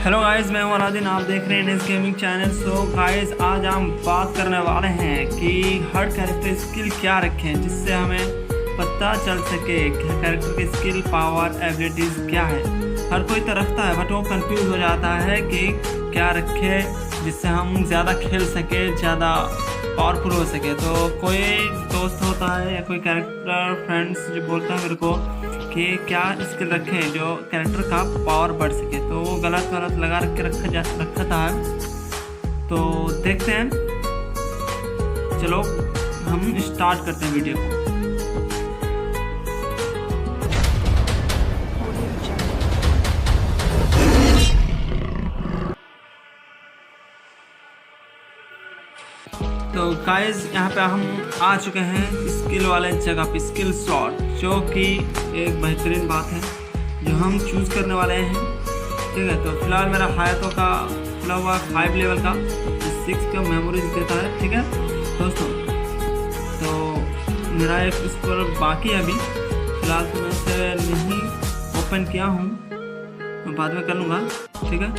Hello guys, मैं हूं Aladdin. आप देख रहे हैं नेस गेमिंग चैनल। सो गाइस, आज हम बात करने वाले हैं कि हर कैरेक्टर स्किल क्या रखें जिससे हमें पता चल सके कि कैरेक्टर की स्किल, पावर, एबिलिटीज़ क्या है। हर कोई तो रखता है बट वो कंफ्यूज हो जाता है कि क्या रखे जिससे हम ज़्यादा खेल सके, ज़्यादा पावरफुल हो सके। तो कोई दोस्त होता है या कोई कैरेक्टर फ्रेंड्स जो बोलता है मेरे को कि क्या स्किल रखें जो कैरेक्टर का पावर बढ़ सके, तो वो गलत लगा के रखा था। तो देखते हैं, चलो हम स्टार्ट करते हैं वीडियो को। तो गाइस, यहाँ पे हम आ चुके हैं स्किल वाले जगह पे, स्किल स्लॉट, जो कि एक बेहतरीन बात है जो हम चूज़ करने वाले हैं। ठीक है, तो फिलहाल मेरा हायतों का खुला हुआ 5 लेवल का 6 का मेमोरीज देता है। ठीक है दोस्तों, तो मेरा एक इस पर बाकी है अभी फिलहाल, तो मैं इसे नहीं ओपन किया हूँ, मैं बाद में कर लूँगा। ठीक है,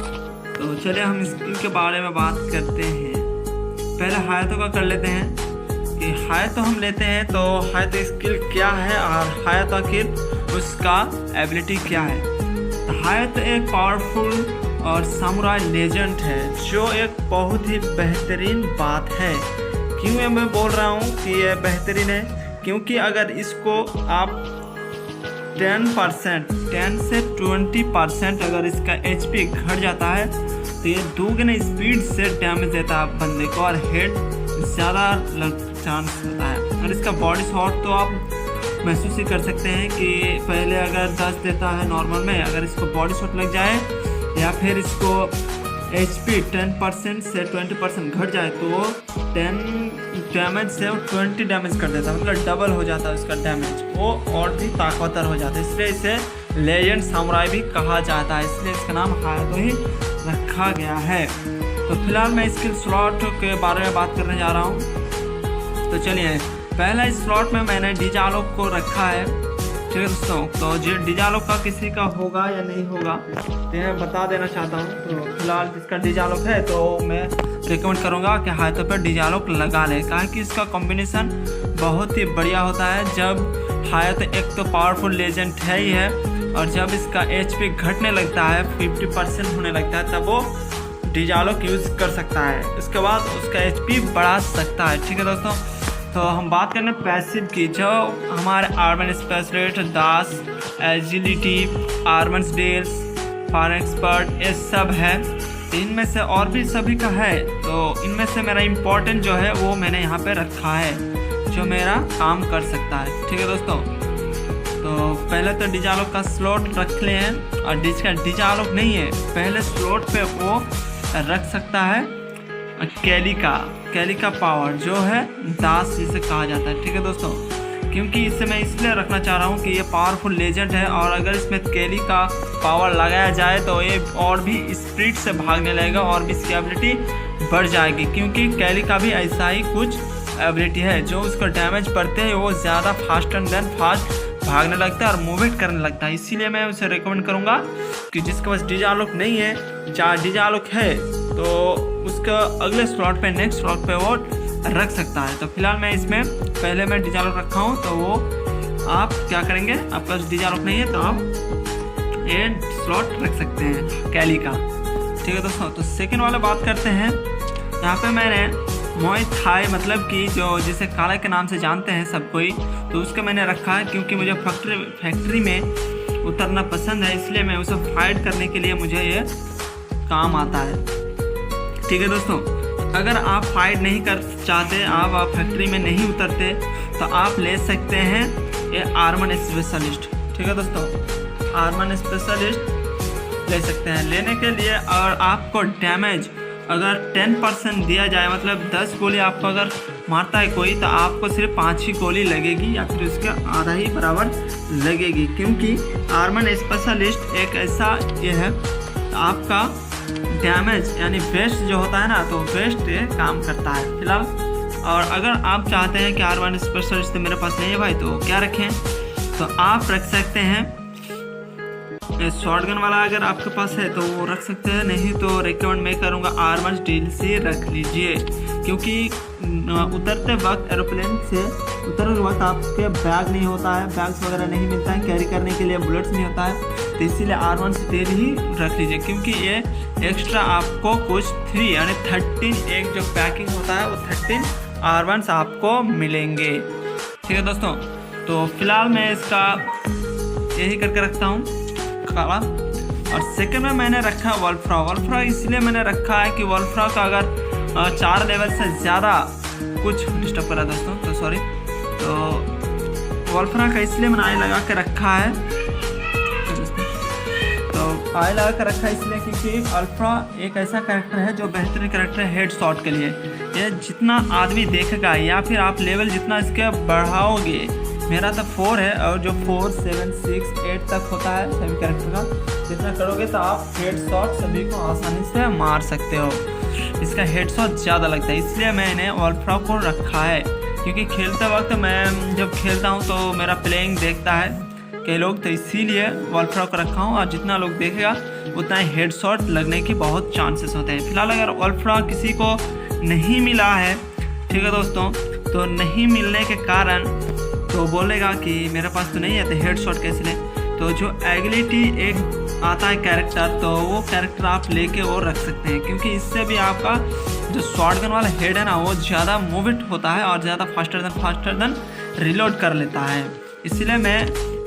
तो चलिए हम स्किल के बारे में बात करते हैं। पहले हायतों का कर लेते हैं कि हायत हम लेते हैं तो हायत स्किल क्या है और हायत आखिर उसका एबिलिटी क्या है। तो हायत एक पावरफुल और सामुराई लेजेंड है जो एक बहुत ही बेहतरीन बात है। क्यों ये मैं बोल रहा हूँ कि ये बेहतरीन है, क्योंकि अगर इसको आप 10 से 20% अगर इसका HP घट जाता है तो ये दोगुने स्पीड से डैमेज देता है बंदे को और हेड ज़्यादा चांस होता है। और इसका बॉडी शॉट तो आप महसूस ही कर सकते हैं कि पहले अगर 10 देता है नॉर्मल में, अगर इसको बॉडी शॉट लग जाए या फिर इसको HP 10% से 20% घट जाए तो 10 डैमेज से 20 डैमेज कर देता है, मतलब डबल हो जाता है उसका डैमेज, वो और भी ताकतवर हो जाता है। इसलिए इसे लेजेंड सामुराई भी कहा जाता है, इसलिए इसका नाम हायतो ही रखा गया है। तो फिलहाल मैं स्किल स्लॉट के बारे में बात करने जा रहा हूँ। तो चलिए, पहला स्लॉट में मैंने डिजालोक को रखा है। ठीक है दोस्तों, तो जो डिजालोक का किसी का होगा या नहीं होगा तो मैं बता देना चाहता हूँ। तो फिलहाल जिसका डिजालोक है तो मैं रिकमेंड करूँगा कि हायतों पर डिजालोक लगा ले, कहा कि इसका कॉम्बिनेशन बहुत ही बढ़िया होता है। जब हायत एक तो पावरफुल लेजेंड है ही है और जब इसका HP घटने लगता है, 50% होने लगता है, तब वो डिजालोक यूज़ कर सकता है। इसके बाद उसका HP बढ़ा सकता है। ठीक है दोस्तों, तो हम बात करें पैसिव की, जो हमारे आर्मन स्पेशलिस्ट, दास, एजिलिटी, आर्मन डेल्स, फायर एक्सपर्ट, ये सब है। इनमें से और भी सभी का है, तो इनमें से मेरा इम्पोर्टेंट जो है वो मैंने यहाँ पे रखा है जो मेरा काम कर सकता है। ठीक है दोस्तों, तो पहले तो डिजालोक का स्लॉट रख ले हैं, और जिसका डिजालोक नहीं है पहले स्लॉट पे वो रख सकता है कैली का पावर, जो है दास जिसे कहा जाता है। ठीक है दोस्तों, क्योंकि इसे मैं इसलिए रखना चाह रहा हूँ कि ये पावरफुल लेजेंड है और अगर इसमें कैली का पावर लगाया जाए तो ये और भी स्पीड से भागने लगेगा और भी इसकी एबिलिटी बढ़ जाएगी, क्योंकि कैली का भी ऐसा ही कुछ एबिलिटी है जो उसको डैमेज पड़ते हैं वो ज़्यादा फास्ट भागने लगता है और मूवमेंट करने लगता है। इसीलिए मैं उसे रिकमेंड करूँगा कि जिसके पास डिजालोक नहीं है, जहाँ डिजालोक है तो उसका अगले स्लॉट पे, नेक्स्ट स्लॉट पे वो रख सकता है। तो फिलहाल मैं इसमें पहले मैं डिजालोक रखा हूँ, तो वो आप क्या करेंगे, आपका डिजालोक नहीं है तो आप ये स्लॉट रख सकते हैं कैली का। ठीक है दोस्तों, तो सेकेंड वाला बात करते हैं। यहाँ पे मैंने मोई थाई, मतलब कि जो जिसे काला के नाम से जानते हैं सब कोई, तो उसका मैंने रखा है क्योंकि मुझे फैक्ट्री में उतरना पसंद है, इसलिए मैं उसे फाइट करने के लिए मुझे ये काम आता है। ठीक है दोस्तों, अगर आप फाइट नहीं कर चाहते, आप फैक्ट्री में नहीं उतरते, तो आप ले सकते हैं ये आर्मन स्पेशलिस्ट। ठीक है दोस्तों, आर्मन स्पेशलिस्ट ले सकते हैं लेने के लिए। और आपको डैमेज अगर 10% दिया जाए, मतलब 10 गोली आपको अगर मारता है कोई, तो आपको सिर्फ 5 ही गोली लगेगी या फिर उसके आधा ही बराबर लगेगी, क्योंकि आर्मन स्पेशलिस्ट एक ऐसा ये है, आपका डैमेज यानी वेस्ट जो होता है ना, तो वेस्ट ये काम करता है फिलहाल। और अगर आप चाहते हैं कि आर्मन स्पेशलिस्ट मेरे पास नहीं है भाई, तो क्या रखें, तो आप रख सकते हैं शॉटगन वाला अगर आपके पास है तो वो रख सकते हैं, नहीं तो रिकमेंड मैं करूँगा आर्मर्स DLC रख लीजिए, क्योंकि उतरते वक्त एरोप्लेन से उतरते वक्त आपके बैग नहीं होता है, बैग्स वगैरह नहीं मिलता है, कैरी करने के लिए बुलेट्स नहीं होता है, तो इसीलिए आर्मर्स DLC ही रख लीजिए, क्योंकि ये एक्स्ट्रा आपको कुछ 3 यानी 13 एक जो पैकिंग होता है वो 13 आर्मर्स आपको मिलेंगे। ठीक है दोस्तों, तो फिलहाल मैं इसका यही करके रखता हूँ काला। और सेकंड में मैंने रखा वोल्फ्रा इसलिए मैंने रखा है कि वोल्फ्रा का अगर 4 लेवल से ज़्यादा कुछ डिस्टर्ब करा दोस्तों तो सॉरी, तो वोल्फ्रा का इसलिए मैंने आई लगा के रखा है, तो आई लगा कर रखा है इसलिए क्योंकि अल्फ्रा एक ऐसा कैरेक्टर है जो बेहतरीन कैरेक्टर है हेड शॉट के लिए। ये जितना आदमी देखेगा या फिर आप लेवल जितना इसके बढ़ाओगे, मेरा तो 4 है और जो 4, 7, 6, 8 तक होता है सभी कैरेक्टर का, जितना करोगे तो आप हेड शॉट सभी को आसानी से मार सकते हो। इसका हेड शॉट ज़्यादा लगता है, इसलिए मैंने वोल्फ्रा को रखा है, क्योंकि खेलते वक्त मैं जब खेलता हूँ तो मेरा प्लेइंग देखता है कई लोग, तो इसीलिए वोल्फ्रा को रखा हूँ, और जितना लोग देखेगा उतना ही हेड शॉट लगने की बहुत चांसेस होते हैं। फिलहाल अगर वोल्फ्रा किसी को नहीं मिला है, ठीक है दोस्तों, तो नहीं मिलने के कारण तो बोलेगा कि मेरे पास तो नहीं है तो हेड शॉट कैसे लें, तो जो एगिलिटी एक आता है कैरेक्टर, तो वो कैरेक्टर आप लेके और रख सकते हैं, क्योंकि इससे भी आपका जो शॉटगन वाला हेड है ना वो ज़्यादा मूवमेंट होता है और ज़्यादा फास्टर देन रिलोड कर लेता है। इसलिए मैं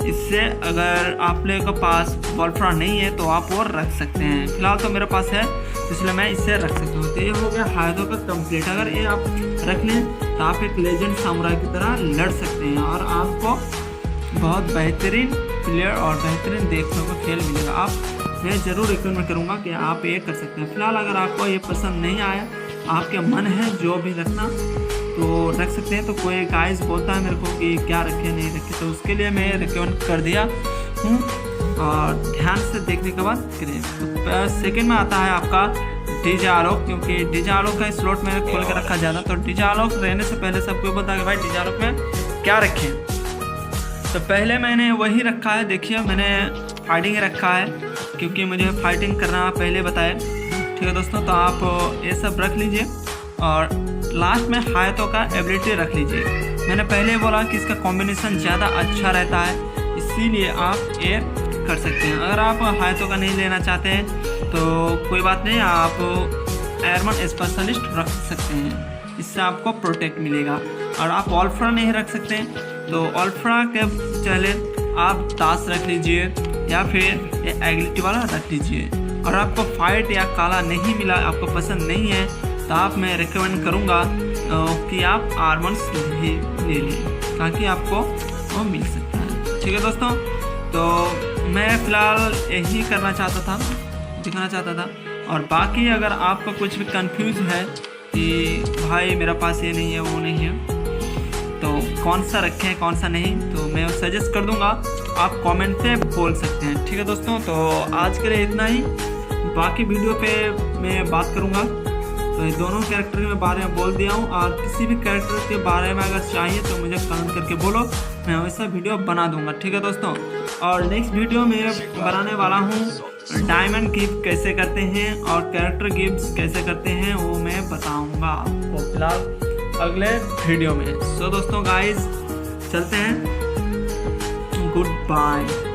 इससे अगर आप लोगों के पास वोल्फ्रा नहीं है तो आप और रख सकते हैं। फिलहाल तो मेरे पास है इसलिए मैं इसे रख सकता हूँ। तो ये हो गया हायदों का कंप्लीट। अगर ये आप रख लें तो आप एक लेजेंड सामुराई की तरह लड़ सकते हैं और आपको बहुत बेहतरीन प्लेयर और बेहतरीन देखने को खेल मिलेगा। आप मैं ज़रूर रिकमेंड करूँगा कि आप ये कर सकते हैं। फिलहाल अगर आपको ये पसंद नहीं आया, आपके मन है जो भी रखना तो रख सकते हैं। तो कोई गाइस बोलता है मेरे को कि क्या रखे नहीं रखे, तो उसके लिए मैं रिकमेंड कर दिया हूँ और ध्यान से देखने के बाद करें। तो सेकंड में आता है आपका डीजे आलोक, क्योंकि डीजे आलोक का स्लॉट मैंने खोल कर रखा ज़्यादा। तो डीजे आलोक रहने से पहले सबको बता कि भाई डीजे आलोक में क्या रखें, तो पहले मैंने वही रखा है। देखिए मैंने फाइटिंग रखा है क्योंकि मुझे फाइटिंग करना पहले बताया, ठीक है दोस्तों। तो आप ये सब रख लीजिए और लास्ट में हायतों का एबिलिटी रख लीजिए। मैंने पहले बोला कि इसका कॉम्बिनेशन ज़्यादा अच्छा रहता है, इसीलिए आप ये कर सकते हैं। अगर आप हायतों का नहीं लेना चाहते हैं तो कोई बात नहीं, आप एयरमैन स्पेशलिस्ट रख सकते हैं, इससे आपको प्रोटेक्ट मिलेगा। और आप वोल्फ्रा नहीं रख सकते हैं तो वोल्फ्रा के चले आप ताश रख लीजिए या फिर ये एगिलिटी वाला रख लीजिए। और आपको फाइट या काला नहीं मिला, आपको पसंद नहीं है, तो आप मैं रिकमेंड करूँगा कि आप आर्मर्स ही ले लें ताकि आपको वो मिल सकता है। ठीक है दोस्तों, तो मैं फ़िलहाल यही करना चाहता था, दिखाना चाहता था। और बाकी अगर आपको कुछ भी कंफ्यूज है कि भाई मेरा पास ये नहीं है वो नहीं है तो कौन सा रखें कौन सा नहीं, तो मैं सजेस्ट कर दूंगा, आप कमेंट पे बोल सकते हैं। ठीक है दोस्तों, तो आज के लिए इतना ही। बाकी वीडियो पे मैं बात करूंगा। तो ये दोनों कैरेक्टर के बारे में बोल दिया हूँ, और किसी भी कैरेक्टर के बारे में अगर चाहिए तो मुझे कमेंट करके बोलो, मैं वैसा वीडियो बना दूंगा। ठीक है दोस्तों, और नेक्स्ट वीडियो में बनाने वाला हूँ डायमंड गिफ्ट कैसे करते हैं और कैरेक्टर गिफ्ट कैसे करते हैं, वो मैं बताऊँगा आपको फिलहाल अगले वीडियो में। सो दोस्तों गाइस चलते हैं, गुड बाय।